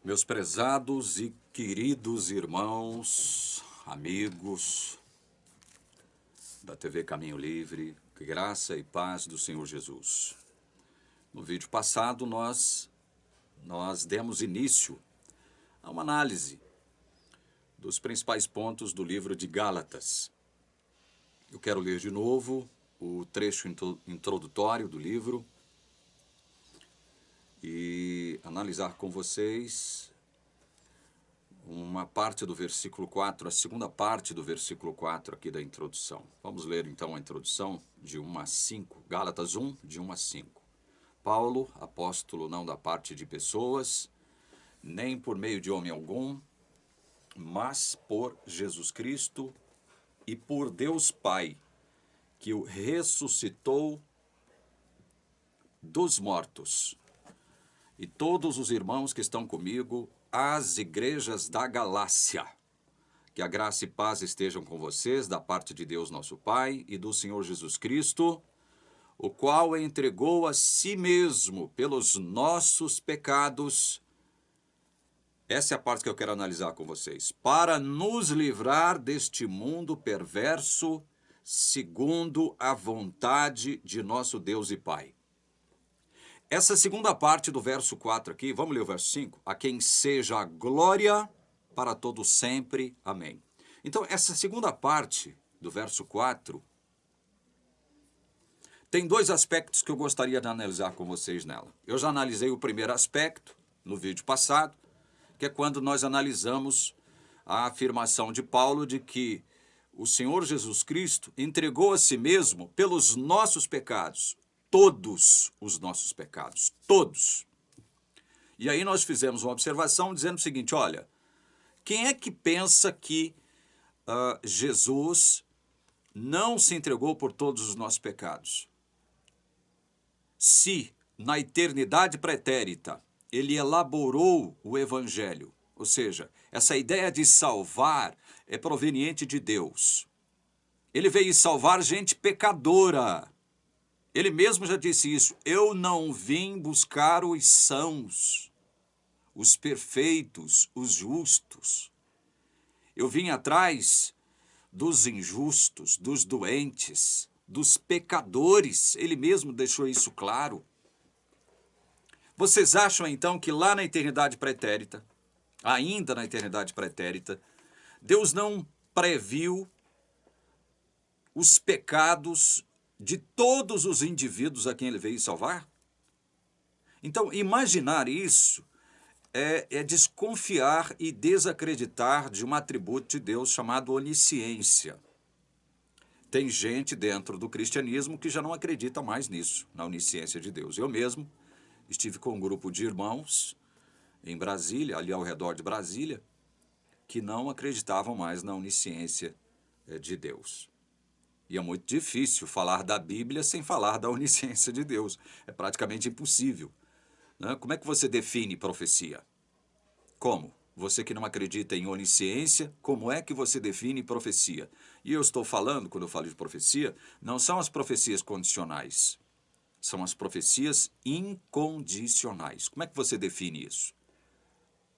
Meus prezados e queridos irmãos, amigos da TV Caminho Livre, que graça e paz do Senhor Jesus. No vídeo passado nós demos início a uma análise dos principais pontos do livro de Gálatas. Eu quero ler de novo o trecho introdutório do livro e analisar com vocês uma parte do versículo 4, a segunda parte do versículo 4 aqui da introdução. Vamos ler então a introdução de 1 a 5, Gálatas 1, de 1 a 5. Paulo, apóstolo não da parte de pessoas, nem por meio de homem algum, mas por Jesus Cristo e por Deus Pai, que o ressuscitou dos mortos. E todos os irmãos que estão comigo, às igrejas da Galácia. Que a graça e paz estejam com vocês, da parte de Deus nosso Pai e do Senhor Jesus Cristo, o qual entregou a si mesmo pelos nossos pecados. Essa é a parte que eu quero analisar com vocês. Para nos livrar deste mundo perverso, segundo a vontade de nosso Deus e Pai. Essa segunda parte do verso 4 aqui, vamos ler o verso 5? A quem seja a glória para todo sempre. Amém. Então, essa segunda parte do verso 4 tem dois aspectos que eu gostaria de analisar com vocês nela. Eu já analisei o primeiro aspecto no vídeo passado, que é quando nós analisamos a afirmação de Paulo de que o Senhor Jesus Cristo entregou a si mesmo pelos nossos pecados. Todos os nossos pecados, todos. E aí nós fizemos uma observação dizendo o seguinte, olha, quem é que pensa que Jesus não se entregou por todos os nossos pecados? Se na eternidade pretérita ele elaborou o evangelho, ou seja, essa ideia de salvar é proveniente de Deus. Ele veio salvar gente pecadora. Ele mesmo já disse isso, eu não vim buscar os sãos, os perfeitos, os justos. Eu vim atrás dos injustos, dos doentes, dos pecadores. Ele mesmo deixou isso claro. Vocês acham então que lá na eternidade pretérita, ainda na eternidade pretérita, Deus não previu os pecados de todos os indivíduos a quem ele veio salvar? Então, imaginar isso é desconfiar e desacreditar de um atributo de Deus chamado onisciência. Tem gente dentro do cristianismo que já não acredita mais nisso, na onisciência de Deus. Eu mesmo estive com um grupo de irmãos em Brasília, ali ao redor de Brasília, que não acreditavam mais na onisciência de Deus. E é muito difícil falar da Bíblia sem falar da onisciência de Deus. É praticamente impossível. Né? Como é que você define profecia? Como? Você que não acredita em onisciência, como é que você define profecia? E eu estou falando, quando eu falo de profecia, não são as profecias condicionais. São as profecias incondicionais. Como é que você define isso?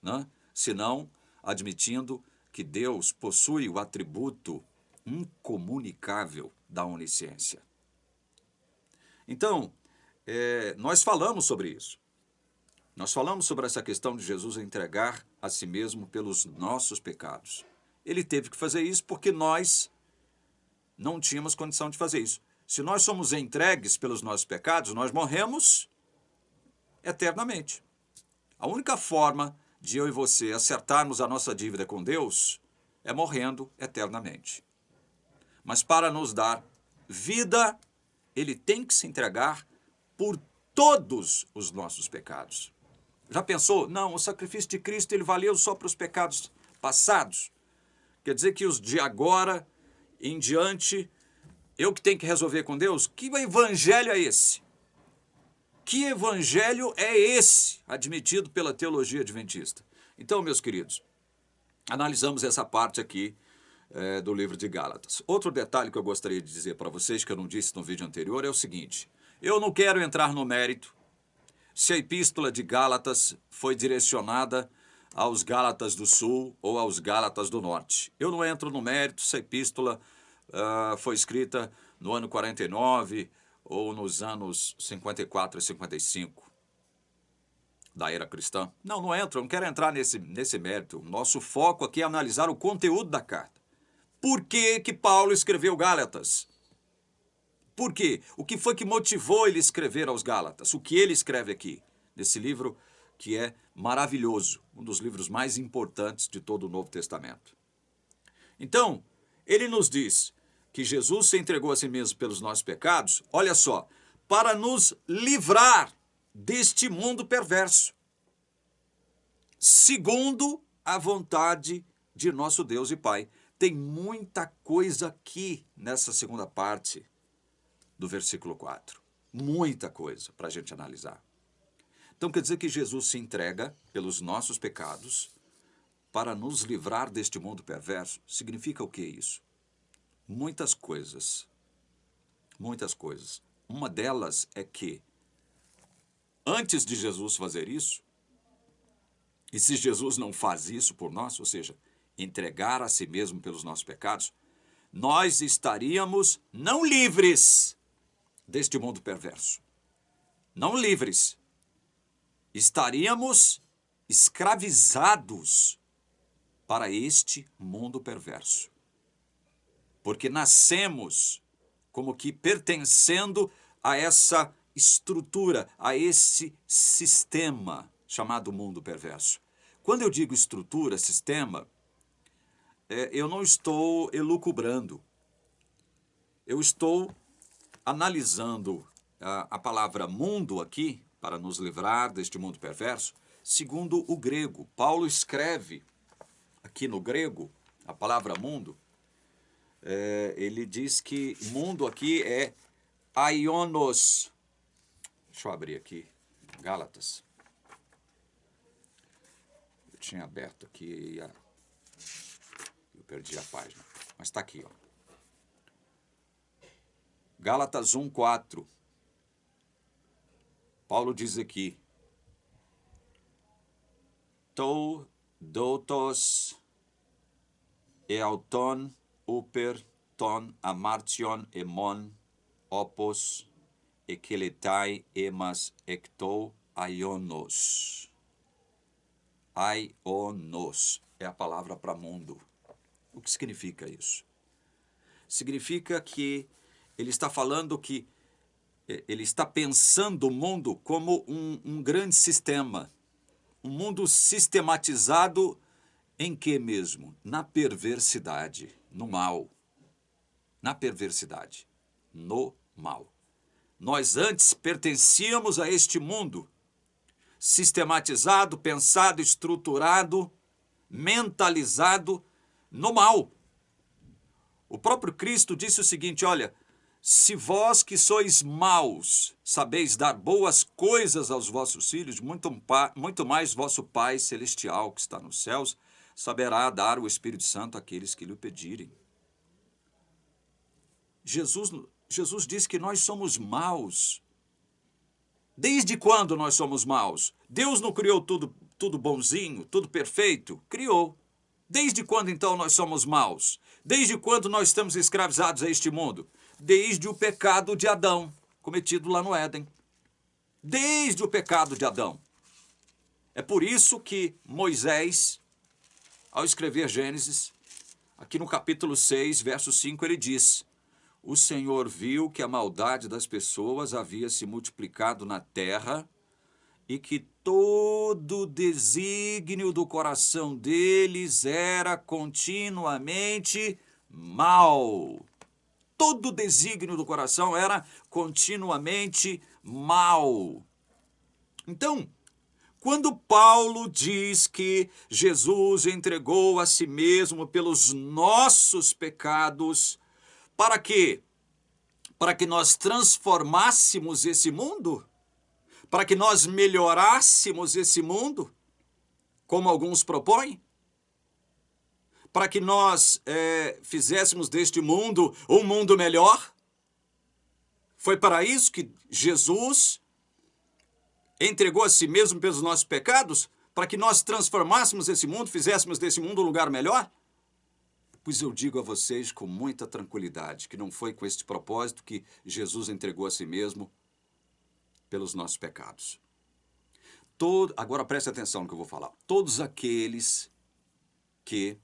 Né? Se não admitindo que Deus possui o atributo incomunicável da onisciência. Então, nós falamos sobre isso. Nós falamos sobre essa questão de Jesus entregar a si mesmo pelos nossos pecados. Ele teve que fazer isso porque nós não tínhamos condição de fazer isso. Se nós somos entregues pelos nossos pecados, nós morremos eternamente. A única forma de eu e você acertarmos a nossa dívida com Deus é morrendo eternamente. Mas para nos dar vida, ele tem que se entregar por todos os nossos pecados. Já pensou? Não, o sacrifício de Cristo ele valeu só para os pecados passados. Quer dizer que os de agora em diante, eu que tenho que resolver com Deus? Que evangelho é esse? Que evangelho é esse, admitido pela teologia adventista? Então, meus queridos, analisamos essa parte aqui do livro de Gálatas. Outro detalhe que eu gostaria de dizer para vocês, que eu não disse no vídeo anterior, é o seguinte. Eu não quero entrar no mérito se a epístola de Gálatas foi direcionada aos Gálatas do Sul ou aos Gálatas do Norte. Eu não entro no mérito se a epístola foi escrita no ano 49 ou nos anos 54 e 55 da era cristã. Não entro, eu não quero entrar nesse mérito. Nosso foco aqui é analisar o conteúdo da carta. Por que que Paulo escreveu Gálatas? Por quê? O que foi que motivou ele a escrever aos Gálatas? O que ele escreve aqui, nesse livro que é maravilhoso, um dos livros mais importantes de todo o Novo Testamento. Então, ele nos diz que Jesus se entregou a si mesmo pelos nossos pecados, olha só, para nos livrar deste mundo perverso, segundo a vontade de nosso Deus e Pai. Tem muita coisa aqui nessa segunda parte do versículo 4. Muita coisa para a gente analisar. Então quer dizer que Jesus se entrega pelos nossos pecados para nos livrar deste mundo perverso. Significa o que isso? Muitas coisas. Muitas coisas. Uma delas é que, antes de Jesus fazer isso, e se Jesus não faz isso por nós, ou seja, entregar a si mesmo pelos nossos pecados, nós estaríamos não livres deste mundo perverso. Não livres. Estaríamos escravizados para este mundo perverso. Porque nascemos como que pertencendo a essa estrutura, a esse sistema chamado mundo perverso. Quando eu digo estrutura, sistema, eu não estou elucubrando. Eu estou analisando a palavra mundo aqui, para nos livrar deste mundo perverso, segundo o grego. Paulo escreve aqui no grego, a palavra mundo, ele diz que mundo aqui é aionos. Deixa eu abrir aqui, Gálatas. Eu tinha aberto aqui e eu perdi a página, mas está aqui, ó. Gálatas 1:4. Paulo diz aqui: Tou doutos eauton uper ton amartion emon opos ekeletai emas ectou aionos. Aionos é a palavra para mundo. O que significa isso? Significa que ele está falando que ele está pensando o mundo como um grande sistema. Um mundo sistematizado em que mesmo? Na perversidade, no mal. Na perversidade, no mal. Nós antes pertencíamos a este mundo sistematizado, pensado, estruturado, mentalizado no mal. O próprio Cristo disse o seguinte, olha, se vós que sois maus sabeis dar boas coisas aos vossos filhos, muito mais vosso Pai Celestial que está nos céus saberá dar o Espírito Santo àqueles que lhe o pedirem. Jesus disse que nós somos maus. Desde quando nós somos maus? Deus não criou tudo bonzinho, tudo perfeito? Criou. Desde quando então nós somos maus? Desde quando nós estamos escravizados a este mundo? Desde o pecado de Adão, cometido lá no Éden. Desde o pecado de Adão. É por isso que Moisés, ao escrever Gênesis, aqui no capítulo 6, verso 5, ele diz: o Senhor viu que a maldade das pessoas havia se multiplicado na terra e que todo o desígnio do coração deles era continuamente mal. Todo o desígnio do coração era continuamente mal. Então, quando Paulo diz que Jesus entregou a si mesmo pelos nossos pecados, para quê? Para que nós transformássemos esse mundo? Para que nós melhorássemos esse mundo? Como alguns propõem? Para que nós fizéssemos deste mundo um mundo melhor? Foi para isso que Jesus entregou a si mesmo pelos nossos pecados? para que nós transformássemos esse mundo, fizéssemos desse mundo um lugar melhor? Pois eu digo a vocês com muita tranquilidade que não foi com este propósito que Jesus entregou a si mesmo pelos nossos pecados. Agora preste atenção no que eu vou falar. Todos aqueles que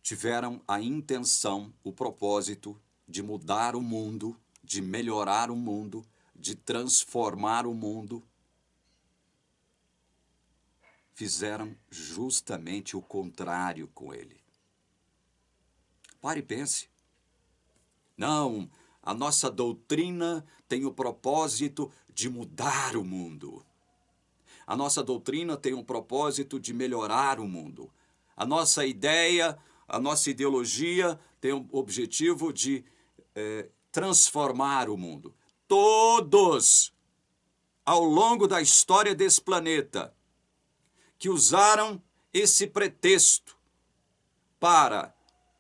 tiveram a intenção, o propósito de mudar o mundo, de melhorar o mundo, de transformar o mundo, fizeram justamente o contrário com ele. Pare e pense. Não, a nossa doutrina tem o propósito de mudar o mundo. A nossa doutrina tem o propósito de melhorar o mundo. A nossa ideia, a nossa ideologia tem o objetivo de transformar o mundo. Todos, ao longo da história desse planeta, que usaram esse pretexto para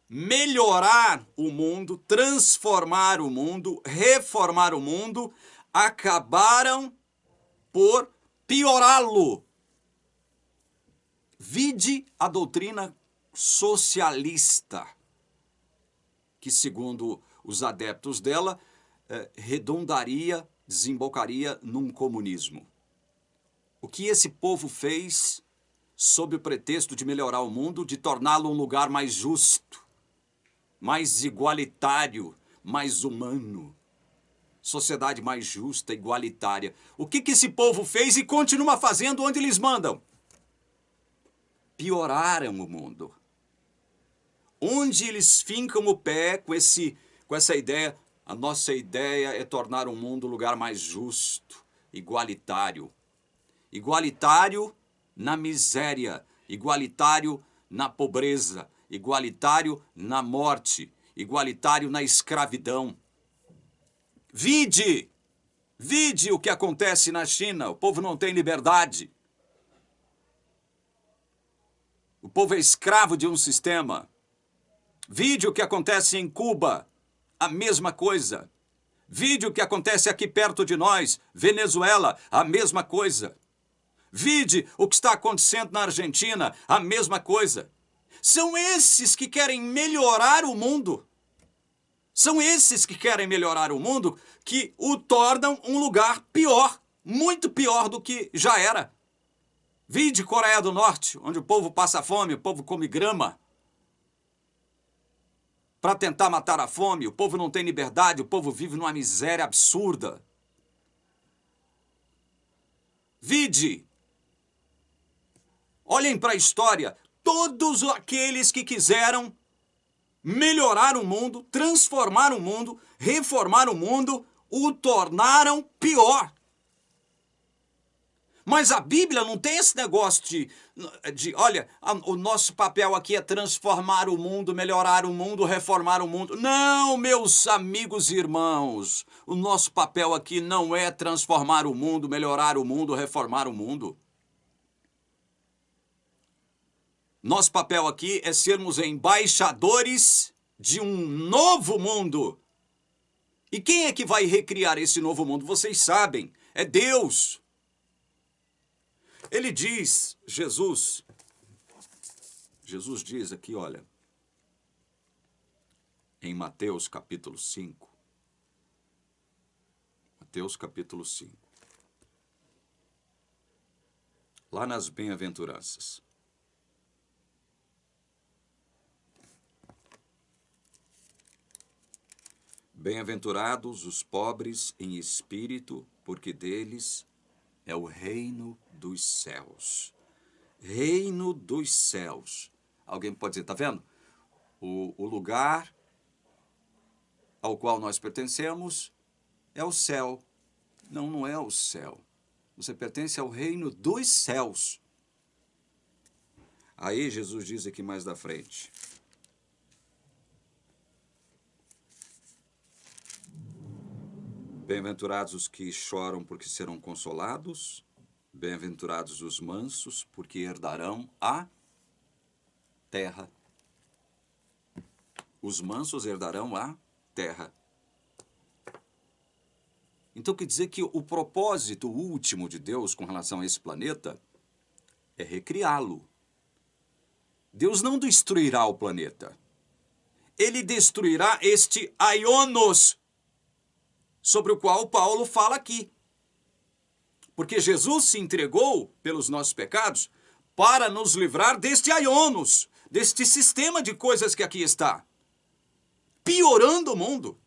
melhorar o mundo, transformar o mundo, reformar o mundo, acabaram por piorá-lo. Vide a doutrina socialista, que, segundo os adeptos dela, redundaria, desembocaria num comunismo. O que esse povo fez sob o pretexto de melhorar o mundo, de torná-lo um lugar mais justo, mais igualitário, mais humano, sociedade mais justa, igualitária. O que esse povo fez e continua fazendo onde eles mandam? Pioraram o mundo. Onde eles fincam o pé com essa ideia, a nossa ideia é tornar o mundo um lugar mais justo, igualitário. Igualitário na miséria, igualitário na pobreza, igualitário na morte, igualitário na escravidão. Vide o que acontece na China, o povo não tem liberdade. O povo é escravo de um sistema. Vide o que acontece em Cuba, a mesma coisa. Vide o que acontece aqui perto de nós, Venezuela, a mesma coisa. Vide o que está acontecendo na Argentina, a mesma coisa. São esses que querem melhorar o mundo. São esses que querem melhorar o mundo que o tornam um lugar pior, muito pior do que já era. Vide Coreia do Norte, onde o povo passa fome, o povo come grama. Para tentar matar a fome, o povo não tem liberdade, o povo vive numa miséria absurda. Vide. Olhem para a história, todos aqueles que quiseram melhorar o mundo, transformar o mundo, reformar o mundo, o tornaram pior. Mas a Bíblia não tem esse negócio olha, o nosso papel aqui é transformar o mundo, melhorar o mundo, reformar o mundo. Não, meus amigos e irmãos, o nosso papel aqui não é transformar o mundo, melhorar o mundo, reformar o mundo. Nosso papel aqui é sermos embaixadores de um novo mundo. E quem é que vai recriar esse novo mundo? Vocês sabem, é Deus. Ele diz, Jesus diz aqui, olha, em Mateus capítulo 5. Mateus capítulo 5. Lá nas bem-aventuranças. Bem-aventurados os pobres em espírito, porque deles é o reino dos céus. Reino dos céus. Alguém pode dizer, tá vendo? O lugar ao qual nós pertencemos é o céu. Não, não é o céu. Você pertence ao reino dos céus. Aí Jesus diz aqui mais da frente. Bem-aventurados os que choram, porque serão consolados. Bem-aventurados os mansos, porque herdarão a terra. Os mansos herdarão a terra. Então quer dizer que o propósito último de Deus com relação a esse planeta é recriá-lo. Deus não destruirá o planeta. Ele destruirá este aionos, sobre o qual Paulo fala aqui. Porque Jesus se entregou pelos nossos pecados para nos livrar deste aionos, deste sistema de coisas que aqui está, piorando o mundo.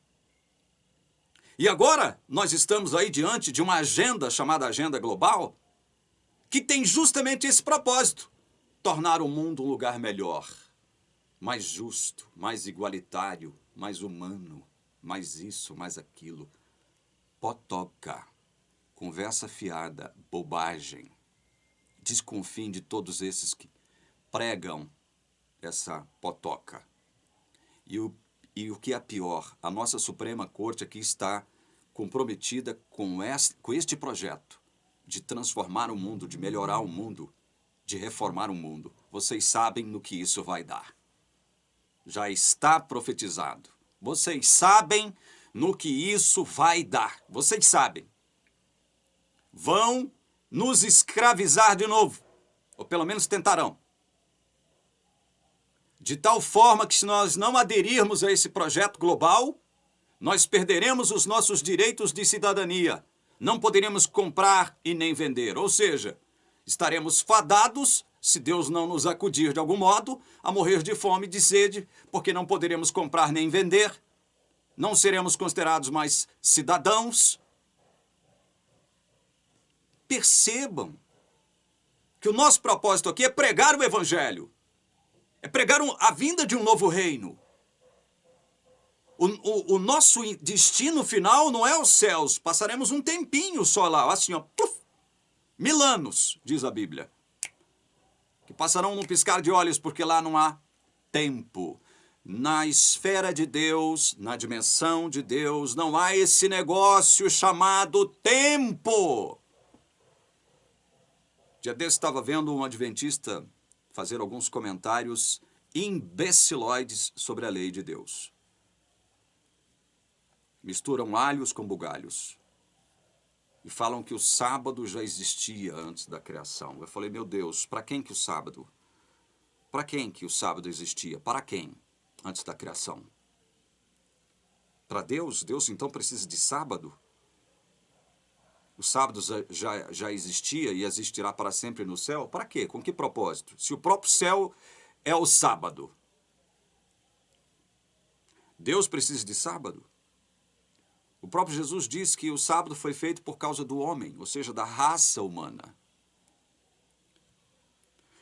E agora nós estamos aí diante de uma agenda chamada Agenda Global, que tem justamente esse propósito: tornar o mundo um lugar melhor, mais justo, mais igualitário, mais humano, mais isso, mais aquilo. Potoca, conversa fiada, bobagem. Desconfiem de todos esses que pregam essa potoca. E o que é pior, a nossa Suprema Corte aqui está comprometida com este projeto de transformar o mundo, de melhorar o mundo, de reformar o mundo. Vocês sabem no que isso vai dar. Já está profetizado. Vocês sabem no que isso vai dar. Vocês sabem. Vão nos escravizar de novo, ou pelo menos tentarão. De tal forma que, se nós não aderirmos a esse projeto global, nós perderemos os nossos direitos de cidadania. Não poderemos comprar e nem vender. Ou seja, estaremos fadados, se Deus não nos acudir de algum modo, a morrer de fome e de sede, porque não poderemos comprar nem vender. Não seremos considerados mais cidadãos. Percebam que o nosso propósito aqui é pregar o Evangelho. É pregar a vinda de um novo reino. O nosso destino final não é os céus. Passaremos um tempinho só lá, assim, ó, 1000 anos, diz a Bíblia. Que passarão num piscar de olhos, porque lá não há tempo. Na esfera de Deus, na dimensão de Deus, não há esse negócio chamado tempo. Dia desse estava vendo um adventista fazer alguns comentários imbeciloides sobre a lei de Deus. Misturam alhos com bugalhos. E falam que o sábado já existia antes da criação. Eu falei, meu Deus, para quem que o sábado? Para quem que o sábado existia? Para quem? Antes da criação. Para Deus? Deus então precisa de sábado? O sábado já existia e existirá para sempre no céu? Para quê? Com que propósito? Se o próprio céu é o sábado. Deus precisa de sábado? O próprio Jesus diz que o sábado foi feito por causa do homem, ou seja, da raça humana.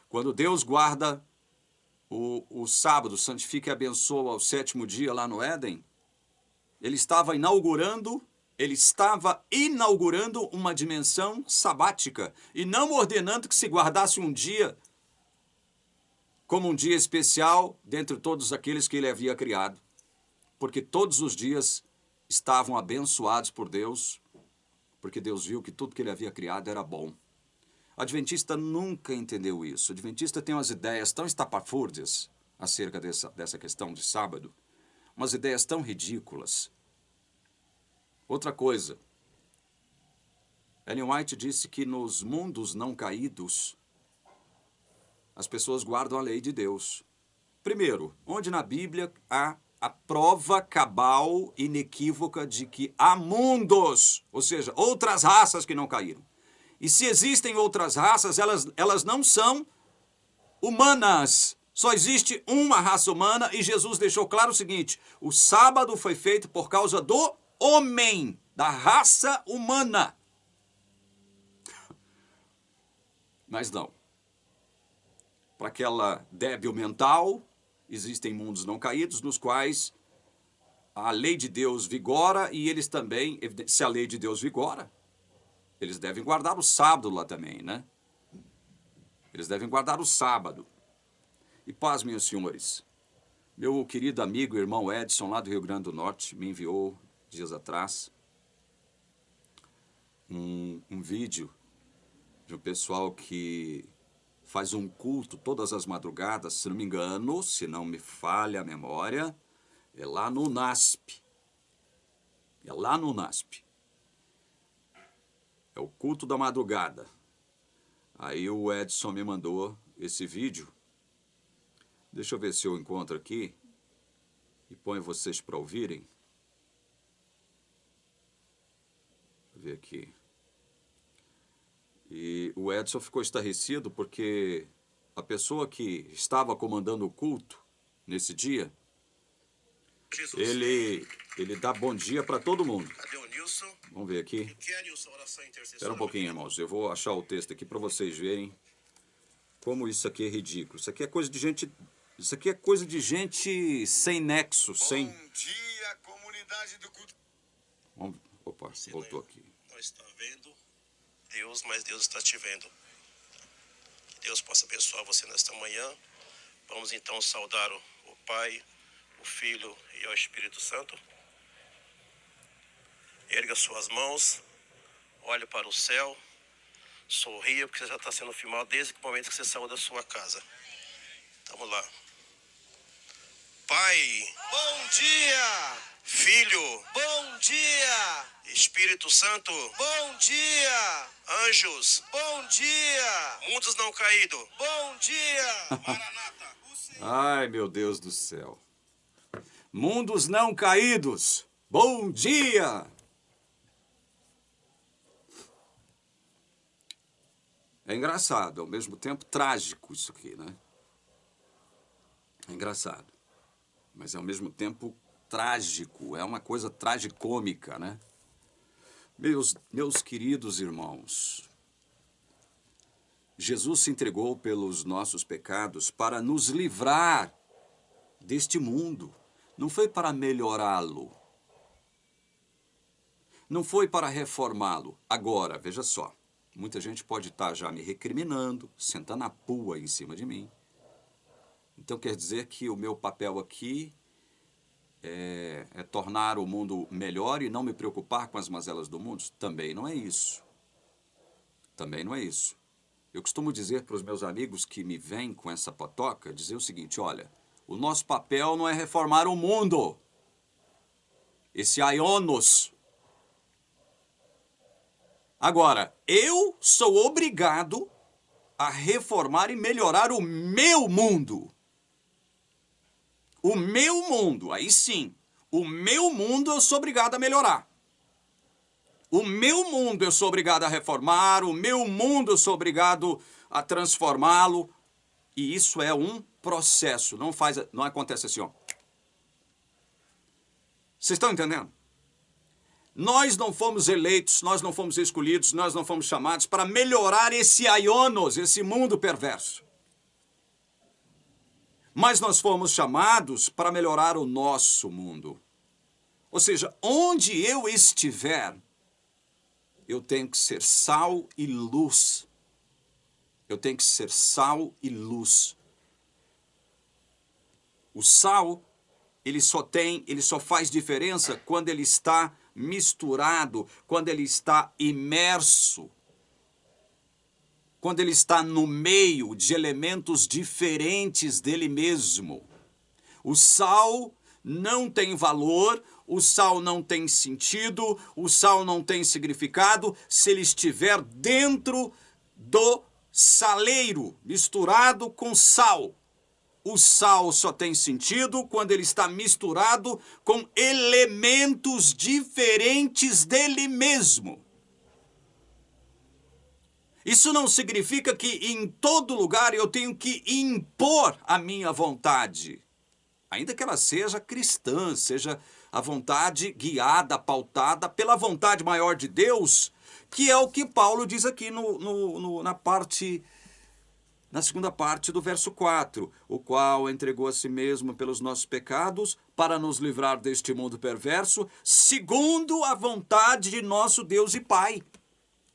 Quando Deus guarda o sábado, santifica e abençoa ao 7º dia lá no Éden, ele estava inaugurando uma dimensão sabática e não ordenando que se guardasse um dia como um dia especial dentre todos aqueles que ele havia criado, porque todos os dias estavam abençoados por Deus, porque Deus viu que tudo que ele havia criado era bom. O adventista nunca entendeu isso. O adventista tem umas ideias tão estapafúrdias acerca dessa questão de sábado, umas ideias tão ridículas. Outra coisa, Ellen White disse que nos mundos não caídos, as pessoas guardam a lei de Deus. Primeiro, onde na Bíblia há a prova cabal, inequívoca de que há mundos, ou seja, outras raças que não caíram. E se existem outras raças, elas não são humanas. Só existe uma raça humana e Jesus deixou claro o seguinte: o sábado foi feito por causa do homem, da raça humana. Mas não. Para aquela débil mental, existem mundos não caídos nos quais a lei de Deus vigora e eles também, se a lei de Deus vigora, eles devem guardar o sábado lá também, né? Eles devem guardar o sábado. E paz, meus senhores, meu querido amigo e irmão Edson, lá do Rio Grande do Norte, me enviou dias atrás um vídeo de um pessoal que faz um culto todas as madrugadas, se não me engano, se não me falha a memória, é lá no NASP. É lá no NASP. É o culto da madrugada. Aí o Edson me mandou esse vídeo. Deixa eu ver se eu encontro aqui e ponho vocês para ouvirem. Deixa eu ver aqui. E o Edson ficou estarrecido porque a pessoa que estava comandando o culto nesse dia, ele dá bom dia para todo mundo. Cadê o Nilson? Vamos ver aqui. O que é, Nilson? Oração intercessora. Espera um pouquinho, irmãos. Eu vou achar o texto aqui para vocês verem como isso aqui é ridículo. Isso aqui é coisa de gente... Isso aqui é coisa de gente sem nexo, sem... Bom dia, comunidade do culto. Vamos... Opa, voltou aqui. Não está vendo Deus, mas Deus está te vendo. Que Deus possa abençoar você nesta manhã. Vamos então saudar o Pai, o Filho e o Espírito Santo. Erga suas mãos, olhe para o céu, sorria, porque você já está sendo filmado desde o momento que você saiu da sua casa. Vamos lá. Pai, Bom dia! Filho, Bom dia! Espírito Santo, Bom dia! anjos, Bom dia! mundos não caídos. Bom dia! Maranata, o Senhor. Ai, meu Deus do céu. Mundos não caídos. Bom dia! É engraçado, ao mesmo tempo trágico isso aqui, né? É engraçado, mas ao mesmo tempo trágico, é uma coisa tragicômica, né? Meus queridos irmãos, Jesus se entregou pelos nossos pecados para nos livrar deste mundo. Não foi para melhorá-lo. Não foi para reformá-lo. Agora, veja só, muita gente pode estar já me recriminando, sentando a pua em cima de mim. Então quer dizer que o meu papel aqui é tornar o mundo melhor e não me preocupar com as mazelas do mundo? Também não é isso. Também não é isso. Eu costumo dizer para os meus amigos que me vêm com essa potoca, dizer o seguinte, olha, o nosso papel não é reformar o mundo. Esse aionos. Agora, eu sou obrigado a reformar e melhorar o meu mundo. O meu mundo, aí sim, o meu mundo eu sou obrigado a melhorar. O meu mundo eu sou obrigado a reformar, o meu mundo eu sou obrigado a transformá-lo. E isso é um processo, não acontece assim, ó. Vocês estão entendendo? Nós não fomos eleitos, nós não fomos escolhidos, nós não fomos chamados para melhorar esse aionos, esse mundo perverso. Mas nós fomos chamados para melhorar o nosso mundo. Ou seja, onde eu estiver, eu tenho que ser sal e luz. Eu tenho que ser sal e luz. O sal, ele só faz diferença quando ele está misturado, quando ele está imerso, quando ele está no meio de elementos diferentes dele mesmo. O sal não tem valor, o sal não tem sentido, o sal não tem significado se ele estiver dentro do saleiro, misturado com sal. O sal só tem sentido quando ele está misturado com elementos diferentes dele mesmo. Isso não significa que em todo lugar eu tenho que impor a minha vontade. Ainda que ela seja cristã, seja a vontade guiada, pautada pela vontade maior de Deus, que é o que Paulo diz aqui na segunda parte do verso 4, o qual entregou a si mesmo pelos nossos pecados para nos livrar deste mundo perverso, segundo a vontade de nosso Deus e Pai.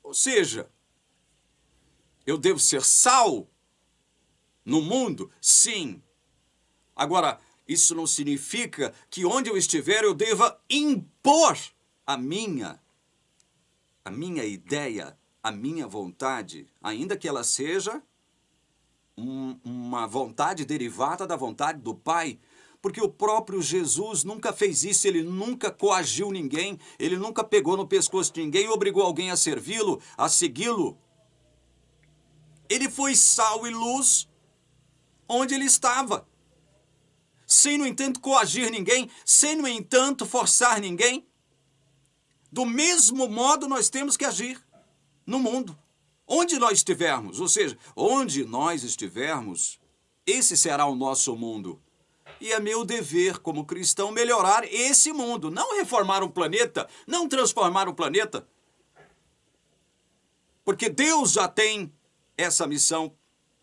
Ou seja, eu devo ser sal no mundo? Sim. Agora, isso não significa que onde eu estiver eu deva impor a minha ideia, a minha vontade, ainda que ela seja uma vontade derivada da vontade do Pai, Porque o próprio Jesus nunca fez isso, ele nunca coagiu ninguém, ele nunca pegou no pescoço de ninguém e obrigou alguém a servi-lo, a segui-lo. Ele foi sal e luz onde ele estava, sem, no entanto, coagir ninguém, sem, no entanto, forçar ninguém. Do mesmo modo, nós temos que agir no mundo, onde nós estivermos, ou seja, onde nós estivermos, esse será o nosso mundo. E é meu dever, como cristão, melhorar esse mundo, não reformar o planeta, não transformar o planeta, porque Deus já tem essa missão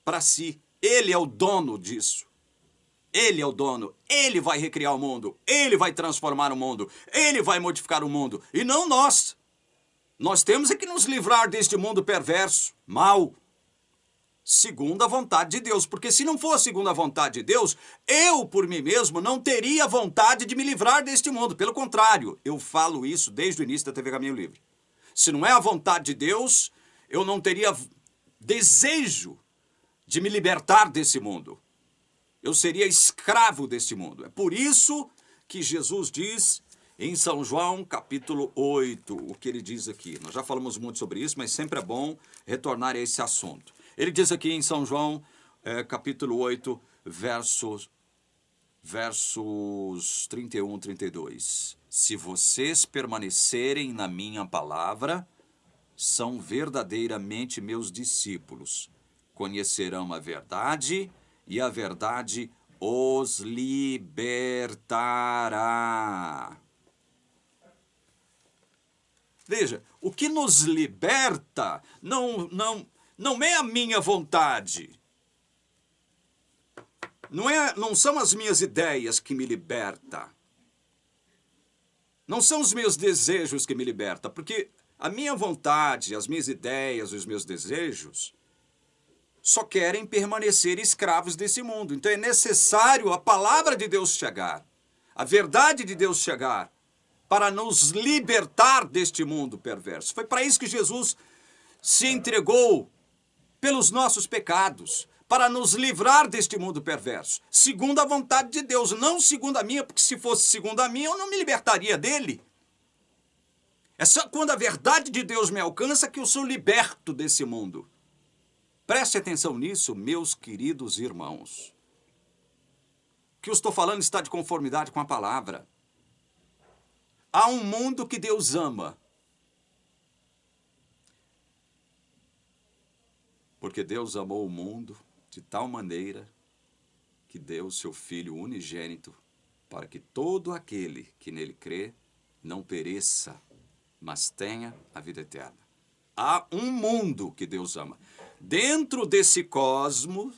para si. Ele é o dono disso. Ele é o dono. Ele vai recriar o mundo. Ele vai transformar o mundo. Ele vai modificar o mundo. E não nós. Nós temos é que nos livrar deste mundo perverso, mau, segundo a vontade de Deus. Porque se não for segundo a vontade de Deus, eu, por mim mesmo, não teria vontade de me livrar deste mundo. Pelo contrário, eu falo isso desde o início da TV Caminho Livre. Se não é a vontade de Deus, eu não teria desejo de me libertar desse mundo. Eu seria escravo desse mundo. É por isso que Jesus diz em São João, capítulo 8, o que ele diz aqui. Nós já falamos muito sobre isso, mas sempre é bom retornar a esse assunto. Ele diz aqui em São João, capítulo 8, versos 31 e 32. Se vocês permanecerem na minha palavra, são verdadeiramente meus discípulos. Conhecerão a verdade e a verdade os libertará. Veja, o que nos liberta não é a minha vontade. Não são as minhas ideias que me libertam. Não são os meus desejos que me libertam, porque a minha vontade, as minhas ideias, os meus desejos só querem permanecer escravos desse mundo. Então é necessário a palavra de Deus chegar, a verdade de Deus chegar, para nos libertar deste mundo perverso. Foi para isso que Jesus se entregou pelos nossos pecados, para nos livrar deste mundo perverso, segundo a vontade de Deus, não segundo a minha, porque se fosse segundo a minha, eu não me libertaria dele. É só quando a verdade de Deus me alcança que eu sou liberto desse mundo. Preste atenção nisso, meus queridos irmãos. O que eu estou falando está de conformidade com a palavra. Há um mundo que Deus ama. Porque Deus amou o mundo de tal maneira que deu seu Filho unigênito para que todo aquele que nele crê não pereça, mas tenha a vida eterna. Há um mundo que Deus ama. Dentro desse cosmo,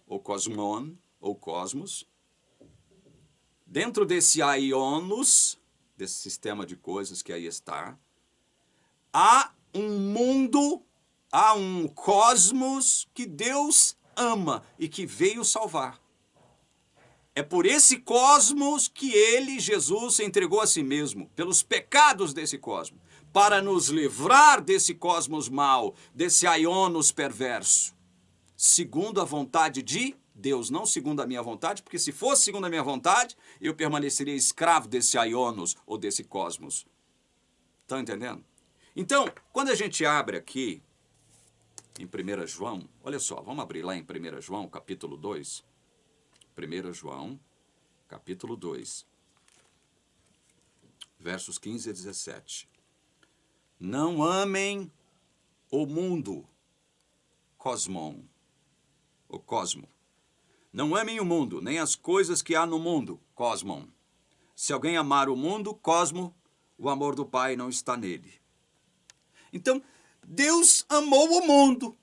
ou cosmon, ou cosmos, dentro desse aionos, desse sistema de coisas que aí está, há um mundo, há um cosmos que Deus ama e que veio salvar. É por esse cosmos que ele, Jesus, se entregou a si mesmo, pelos pecados desse cosmos, para nos livrar desse cosmos mau, desse aionos perverso, segundo a vontade de Deus, não segundo a minha vontade, porque se fosse segundo a minha vontade, eu permaneceria escravo desse aionos ou desse cosmos. Estão entendendo? Então, quando a gente abre aqui, em 1 João, olha só, vamos abrir lá em 1 João, capítulo 2. 1 João, capítulo 2, versos 15 a 17. Não amem o mundo, cosmon, o cosmo. Não amem o mundo, nem as coisas que há no mundo, cosmon. Se alguém amar o mundo, cosmo, o amor do Pai não está nele. Então, Deus amou o mundo,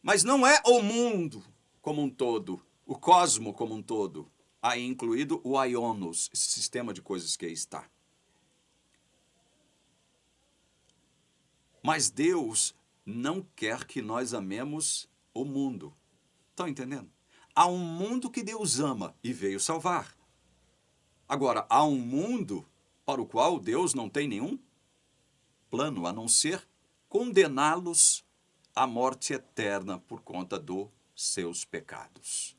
mas não é o mundo como um todo, o cosmo como um todo, aí incluído o aionos, esse sistema de coisas que aí está. Mas Deus não quer que nós amemos o mundo. Estão entendendo? Há um mundo que Deus ama e veio salvar. Agora, há um mundo para o qual Deus não tem nenhum plano, a não ser condená-los à morte eterna por conta dos seus pecados.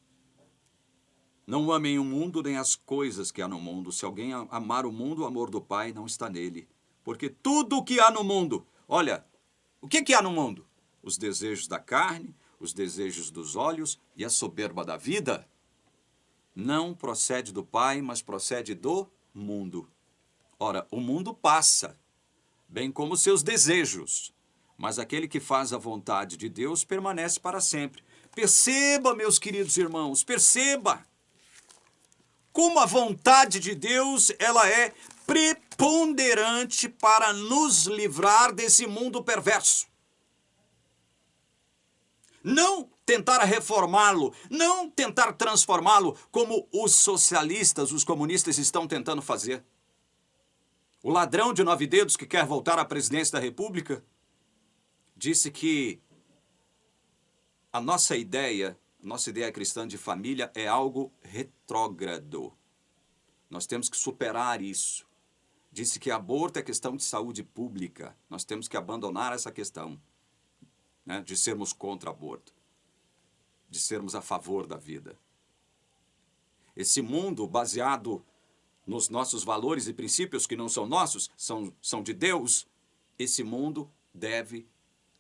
Não amem o mundo nem as coisas que há no mundo. Se alguém amar o mundo, o amor do Pai não está nele. Porque tudo o que há no mundo... Olha, o que há no mundo? Os desejos da carne, os desejos dos olhos e a soberba da vida não procede do Pai, mas procede do mundo. Ora, o mundo passa, bem como seus desejos, mas aquele que faz a vontade de Deus permanece para sempre. Perceba, meus queridos irmãos, perceba como a vontade de Deus ela é preponderante para nos livrar desse mundo perverso. Não tentar reformá-lo, não tentar transformá-lo como os socialistas, os comunistas estão tentando fazer. O ladrão de 9 dedos que quer voltar à presidência da República disse que a nossa ideia cristã de família é algo retrógrado. Nós temos que superar isso. Disse que aborto é questão de saúde pública. Nós temos que abandonar essa questão, né, de sermos contra aborto, de sermos a favor da vida. Esse mundo baseado nos nossos valores e princípios que não são nossos, são de Deus, esse mundo deve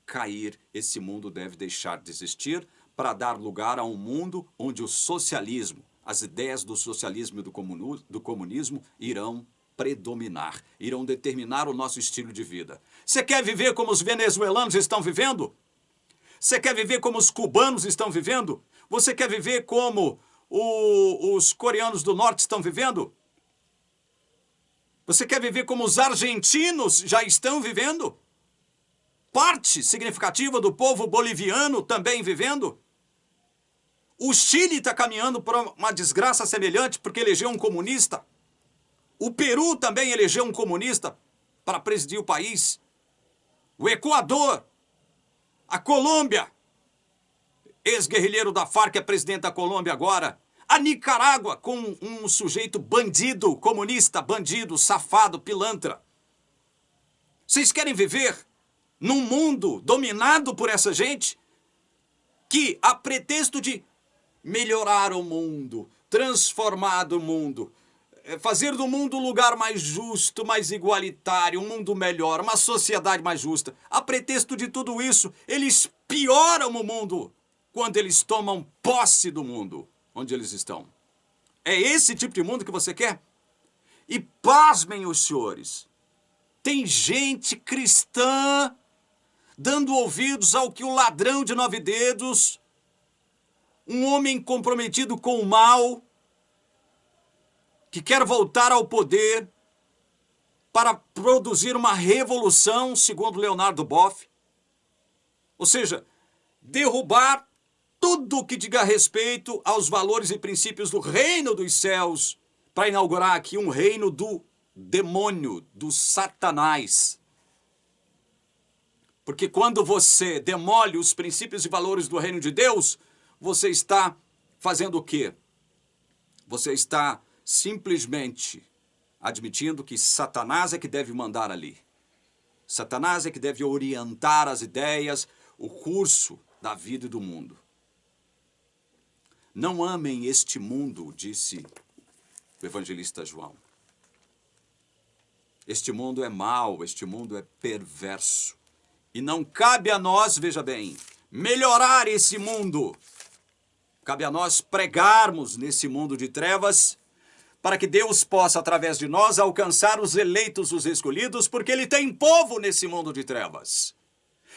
cair, esse mundo deve deixar de existir para dar lugar a um mundo onde o socialismo, as ideias do socialismo e do comunismo irão predominar, irão determinar o nosso estilo de vida. Você quer viver como os venezuelanos estão vivendo? Você quer viver como os cubanos estão vivendo? Você quer viver como os coreanos do norte estão vivendo? Você quer viver como os argentinos já estão vivendo? Parte significativa do povo boliviano também vivendo? O Chile está caminhando para uma desgraça semelhante porque elegeu um comunista. O Peru também elegeu um comunista para presidir o país. O Equador, a Colômbia, ex-guerrilheiro da Farc é presidente da Colômbia agora. A Nicarágua, com um sujeito bandido, comunista, bandido, safado, pilantra. Vocês querem viver num mundo dominado por essa gente que, a pretexto de melhorar o mundo, transformar o mundo, fazer do mundo um lugar mais justo, mais igualitário, um mundo melhor, uma sociedade mais justa, a pretexto de tudo isso, eles pioram o mundo quando eles tomam posse do mundo onde eles estão. É esse tipo de mundo que você quer? E pasmem os senhores, tem gente cristã dando ouvidos ao que o ladrão de 9 dedos, um homem comprometido com o mal, que quer voltar ao poder para produzir uma revolução, segundo Leonardo Boff. Ou seja, derrubar tudo o que diga respeito aos valores e princípios do reino dos céus, para inaugurar aqui um reino do demônio, do Satanás. Porque quando você demole os princípios e valores do reino de Deus, você está fazendo o quê? Você está simplesmente admitindo que Satanás é que deve mandar ali. Satanás é que deve orientar as ideias, o curso da vida e do mundo. Não amem este mundo, disse o evangelista João. Este mundo é mau, este mundo é perverso. E não cabe a nós, veja bem, melhorar esse mundo. Cabe a nós pregarmos nesse mundo de trevas para que Deus possa, através de nós, alcançar os eleitos, os escolhidos, porque Ele tem povo nesse mundo de trevas.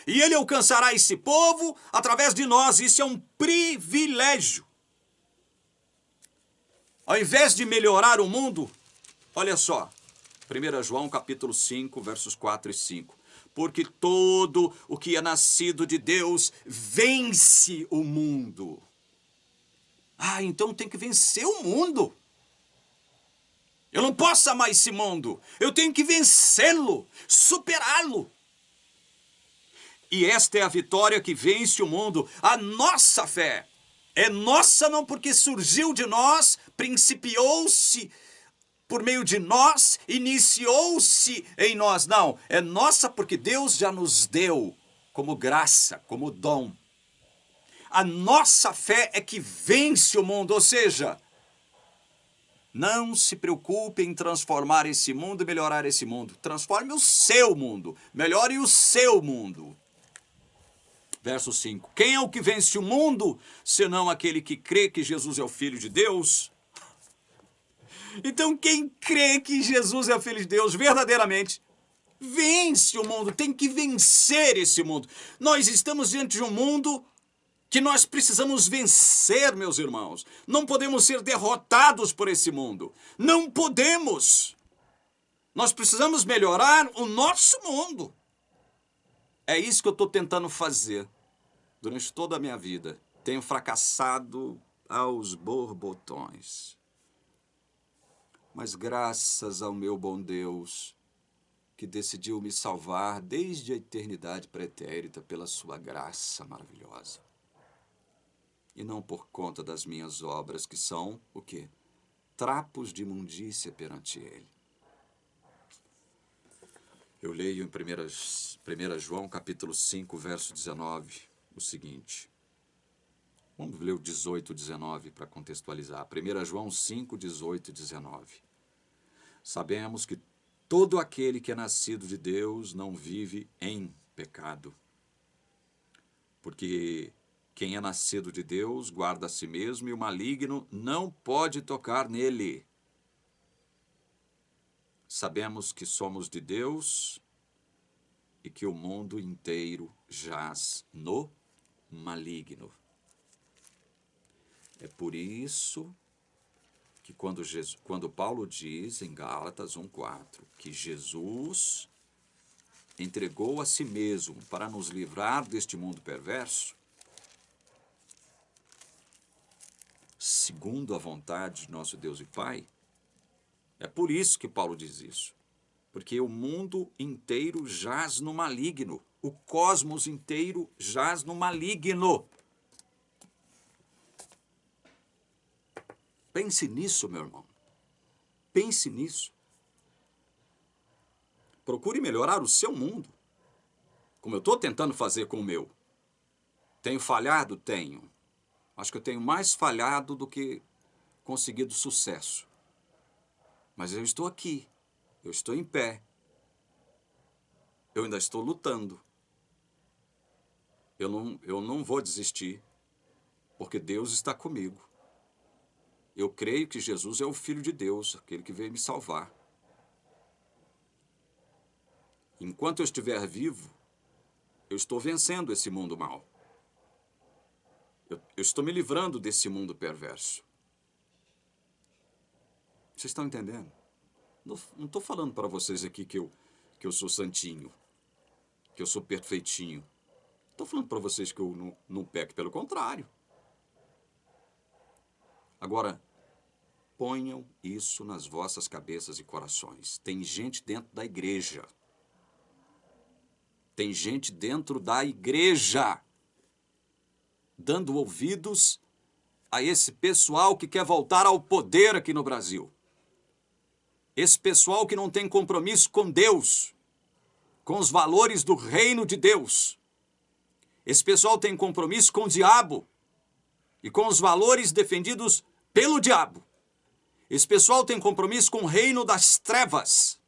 E Ele alcançará esse povo através de nós. Isso é um privilégio. Ao invés de melhorar o mundo, olha só, 1 João capítulo 5, versos 4 e 5. Porque todo o que é nascido de Deus vence o mundo. Ah, então tem que vencer o mundo. Eu não posso amar esse mundo. Eu tenho que vencê-lo, superá-lo. E esta é a vitória que vence o mundo, a nossa fé. É nossa não porque surgiu de nós, principiou-se por meio de nós, iniciou-se em nós. Não, é nossa porque Deus já nos deu como graça, como dom. A nossa fé é que vence o mundo, ou seja, Não se preocupe em transformar esse mundo e melhorar esse mundo. Transforme o seu mundo. Melhore o seu mundo. Verso 5. Quem é o que vence o mundo, senão aquele que crê que Jesus é o Filho de Deus? Então, quem crê que Jesus é o Filho de Deus verdadeiramente, vence o mundo, tem que vencer esse mundo. Nós estamos diante de um mundo que nós precisamos vencer, meus irmãos. Não podemos ser derrotados por esse mundo. Não podemos. Nós precisamos melhorar o nosso mundo. É isso que eu estou tentando fazer durante toda a minha vida. Tenho fracassado aos borbotões. Mas graças ao meu bom Deus, que decidiu me salvar desde a eternidade pretérita pela sua graça maravilhosa. E não por conta das minhas obras, que são, o quê? Trapos de imundícia perante Ele. Eu leio em 1 João, capítulo 5, verso 19, o seguinte. Vamos ler o 18 e 19 para contextualizar. 1 João 5, 18 e 19. Sabemos que todo aquele que é nascido de Deus não vive em pecado. Porque quem é nascido de Deus guarda a si mesmo e o maligno não pode tocar nele. Sabemos que somos de Deus e que o mundo inteiro jaz no maligno. É por isso que quando Paulo diz em Gálatas 1,4 que Jesus entregou a si mesmo para nos livrar deste mundo perverso, segundo a vontade de nosso Deus e Pai, é por isso que Paulo diz isso. Porque o mundo inteiro jaz no maligno. O cosmos inteiro jaz no maligno. Pense nisso, meu irmão. Pense nisso. Procure melhorar o seu mundo, como eu estou tentando fazer com o meu. Tenho falhado? Tenho. Acho que eu tenho mais falhado do que conseguido sucesso. Mas eu estou aqui. Eu estou em pé. Eu ainda estou lutando. Eu não vou desistir, porque Deus está comigo. Eu creio que Jesus é o Filho de Deus, aquele que veio me salvar. Enquanto eu estiver vivo, eu estou vencendo esse mundo mau. Eu estou me livrando desse mundo perverso. Vocês estão entendendo? Não estou falando para vocês aqui que eu sou santinho, que eu sou perfeitinho. Estou falando para vocês que eu não peco, pelo contrário. Agora, ponham isso nas vossas cabeças e corações. Tem gente dentro da igreja. Tem gente dentro da igreja dando ouvidos a esse pessoal que quer voltar ao poder aqui no Brasil. Esse pessoal que não tem compromisso com Deus, com os valores do reino de Deus. Esse pessoal tem compromisso com o diabo e com os valores defendidos pelo diabo. Esse pessoal tem compromisso com o reino das trevas.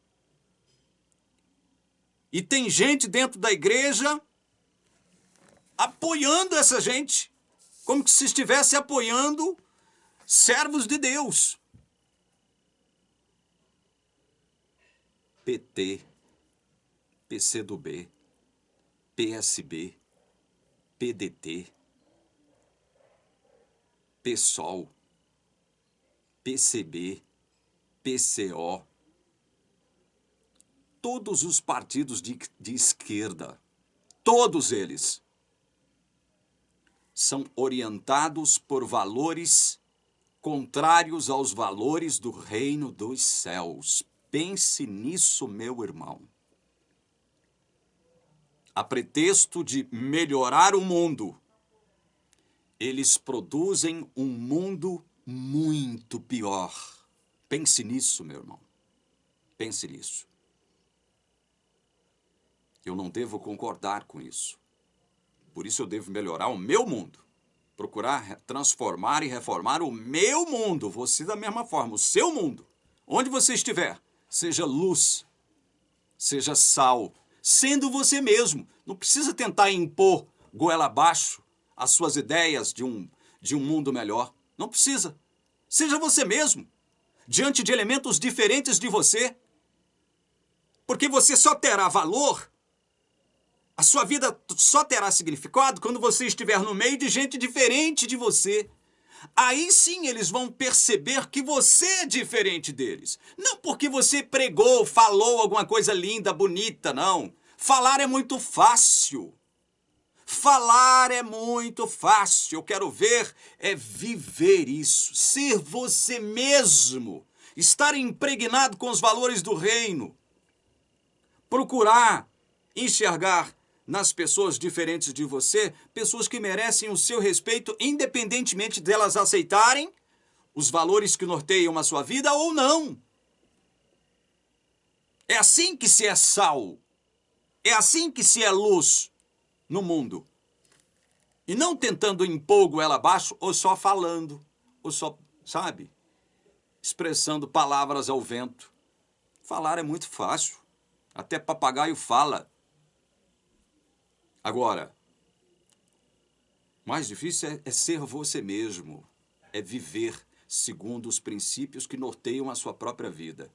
E tem gente dentro da igreja apoiando essa gente, como se estivesse apoiando servos de Deus. PT, PCdoB, PSB, PDT, PSOL, PCB, PCO, todos os partidos de esquerda, todos eles, são orientados por valores contrários aos valores do reino dos céus. Pense nisso, meu irmão. A pretexto de melhorar o mundo, eles produzem um mundo muito pior. Pense nisso, meu irmão. Pense nisso. Eu não devo concordar com isso. Por isso eu devo melhorar o meu mundo. procurar transformar e reformar o meu mundo, você da mesma forma, o seu mundo. Onde você estiver, seja luz, seja sal, sendo você mesmo. Não precisa tentar impor goela abaixo as suas ideias de um mundo melhor. Não precisa. Seja você mesmo, diante de elementos diferentes de você. Porque você só terá valor, a sua vida só terá significado quando você estiver no meio de gente diferente de você. Aí sim eles vão perceber que você é diferente deles. Não porque você pregou, falou alguma coisa linda, bonita, não. Falar é muito fácil. Falar é muito fácil. Eu quero ver é viver isso. Ser você mesmo. Estar impregnado com os valores do reino. Procurar enxergar nas pessoas diferentes de você, pessoas que merecem o seu respeito, independentemente delas aceitarem os valores que norteiam a sua vida ou não. É assim que se é sal. É assim que se é luz no mundo. E não tentando impor goela abaixo, ou só falando, ou só, sabe, expressando palavras ao vento. Falar é muito fácil. Até papagaio fala. Agora, mais difícil é ser você mesmo, é viver segundo os princípios que norteiam a sua própria vida.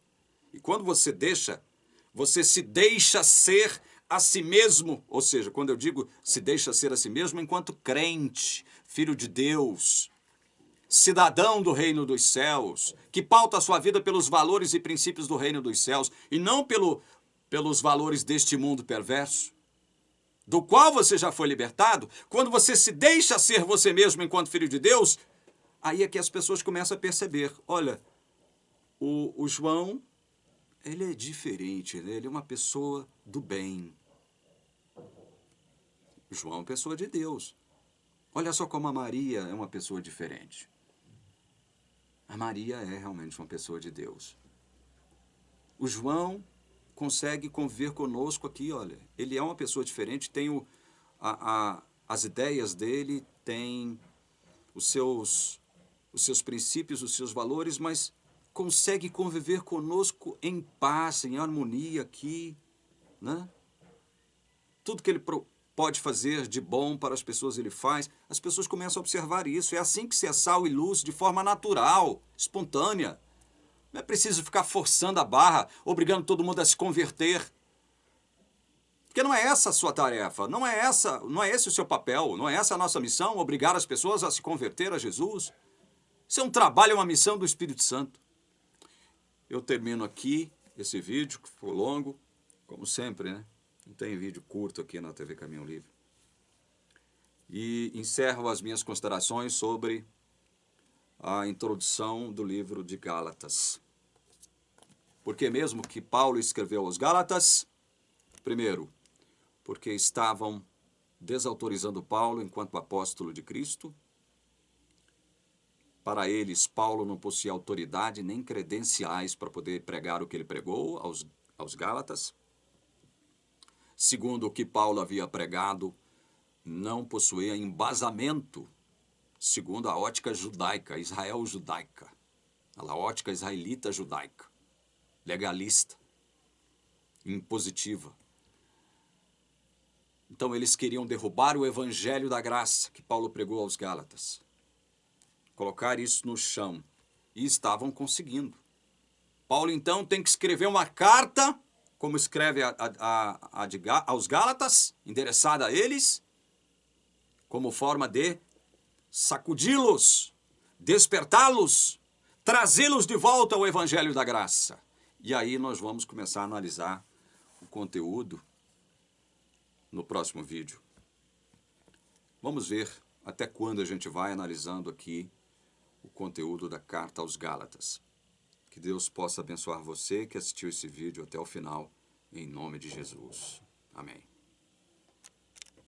E quando você se deixa ser a si mesmo, ou seja, quando eu digo se deixa ser a si mesmo, enquanto crente, filho de Deus, cidadão do reino dos céus, que pauta a sua vida pelos valores e princípios do reino dos céus, e não pelos valores deste mundo perverso, do qual você já foi libertado. Quando você se deixa ser você mesmo enquanto filho de Deus, aí é que as pessoas começam a perceber, olha, o João, ele é diferente, né? Ele é uma pessoa do bem. O João é uma pessoa de Deus. Olha só como a Maria é uma pessoa diferente. A Maria é realmente uma pessoa de Deus. O João consegue conviver conosco aqui, olha. Ele é uma pessoa diferente, tem as ideias dele, tem os seus princípios, os seus valores, mas consegue conviver conosco em paz, em harmonia aqui, né? Tudo que ele pode fazer de bom para as pessoas, ele faz. As pessoas começam a observar isso. É assim que se é sal e luz, de forma natural, espontânea. Não é preciso ficar forçando a barra, obrigando todo mundo a se converter. Porque não é essa a sua tarefa, não é esse o seu papel, não é essa a nossa missão, obrigar as pessoas a se converter a Jesus. Isso é um trabalho, é uma missão do Espírito Santo. Eu termino aqui esse vídeo, que ficou longo, como sempre, né? Não tem vídeo curto aqui na TV Caminho Livre. E encerro as minhas considerações sobre a introdução do livro de Gálatas. Porque mesmo que Paulo escreveu aos Gálatas, primeiro, porque estavam desautorizando Paulo enquanto apóstolo de Cristo. Para eles, Paulo não possuía autoridade nem credenciais para poder pregar o que ele pregou aos Gálatas. Segundo, o que Paulo havia pregado não possuía embasamento, segundo a ótica judaica, Israel-judaica, a ótica israelita-judaica, legalista, impositiva. Então eles queriam derrubar o evangelho da graça que Paulo pregou aos Gálatas, colocar isso no chão, e estavam conseguindo. Paulo então tem que escrever uma carta, como escreve aos Gálatas, endereçada a eles, como forma de sacudi-los, despertá-los, trazê-los de volta ao evangelho da graça. E aí nós vamos começar a analisar o conteúdo no próximo vídeo. Vamos ver até quando a gente vai analisando aqui o conteúdo da carta aos Gálatas. Que Deus possa abençoar você que assistiu esse vídeo até o final, em nome de Jesus. Amém.